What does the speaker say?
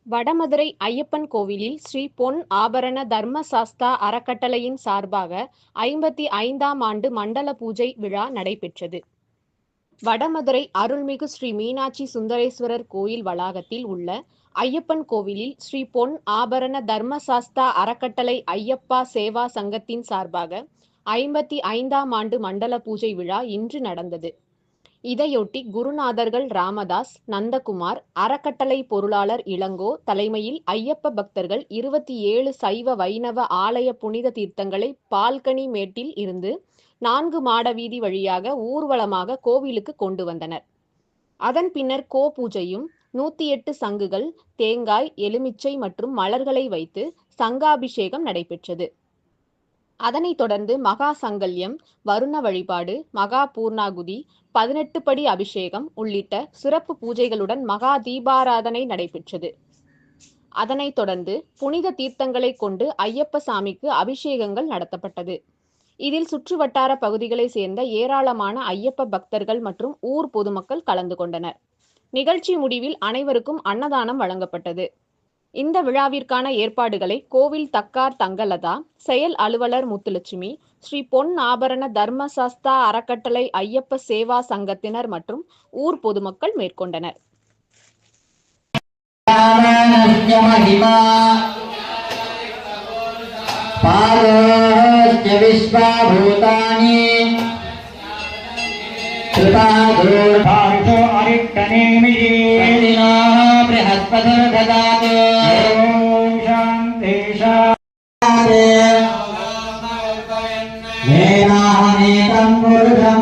வடமதுரை ஐயப்பன் கோவிலில் ஸ்ரீ பொன் ஆபரண தர்மசாஸ்தா அறக்கட்டளையின் சார்பாக 55ஆம் ஆண்டு மண்டல பூஜை விழா நடைபெற்றது. வடமதுரை அருள்மிகு ஸ்ரீ மீனாட்சி சுந்தரேஸ்வரர் கோயில் வளாகத்தில் உள்ள ஐயப்பன் கோவிலில் ஸ்ரீ பொன் ஆபரண தர்மசாஸ்தா அறக்கட்டளை ஐயப்பா சேவா சங்கத்தின் சார்பாக 55ஆம் ஆண்டு மண்டல பூஜை விழா இன்று நடந்தது. இதையொட்டி குருநாதர்கள் ராமதாஸ், நந்தகுமார், அறக்கட்டளை பொருளாளர் இளங்கோ தலைமையில் ஐயப்ப பக்தர்கள் 27 சைவ வைணவ ஆலய புனித தீர்த்தங்களை பால்கனி மேட்டில் இருந்து 4 மாட வீதி வழியாக ஊர்வலமாக கோவிலுக்கு கொண்டு வந்தனர். அதன் பின்னர் பூஜையும் 108 சங்குகள், தேங்காய், எலுமிச்சை மற்றும் மலர்களை வைத்து சங்காபிஷேகம் நடைபெற்றது. அதனைத் தொடர்ந்து மகா சங்கல்யம், வருண வழிபாடு, மகா பூர்ணாகுதி, 18 படி அபிஷேகம் உள்ளிட்ட சிறப்பு பூஜைகளுடன் மகா தீபாராதனை நடைபெற்றது. அதனைத் தொடர்ந்து புனித தீர்த்தங்களை கொண்டு ஐயப்ப சாமிக்கு அபிஷேகங்கள் நடத்தப்பட்டது. இதில் சுற்றுவட்டார பகுதிகளை சேர்ந்த ஏராளமான ஐயப்ப பக்தர்கள் மற்றும் ஊர் பொதுமக்கள் கலந்து கொண்டனர். நிகழ்ச்சி முடிவில் அனைவருக்கும் அன்னதானம் வழங்கப்பட்டது. இந்த விழாவிற்கான ஏற்பாடுகளை கோவில் தக்கார் தங்கலதா, செயல் அலுவலர் முத்துலட்சுமி, ஸ்ரீ பொன் ஆபரண தர்மசாஸ்தா அறக்கட்டளை ஐயப்ப சேவா சங்கத்தினர் மற்றும் ஊர் பொதுமக்கள் மேற்கொண்டனர். शांति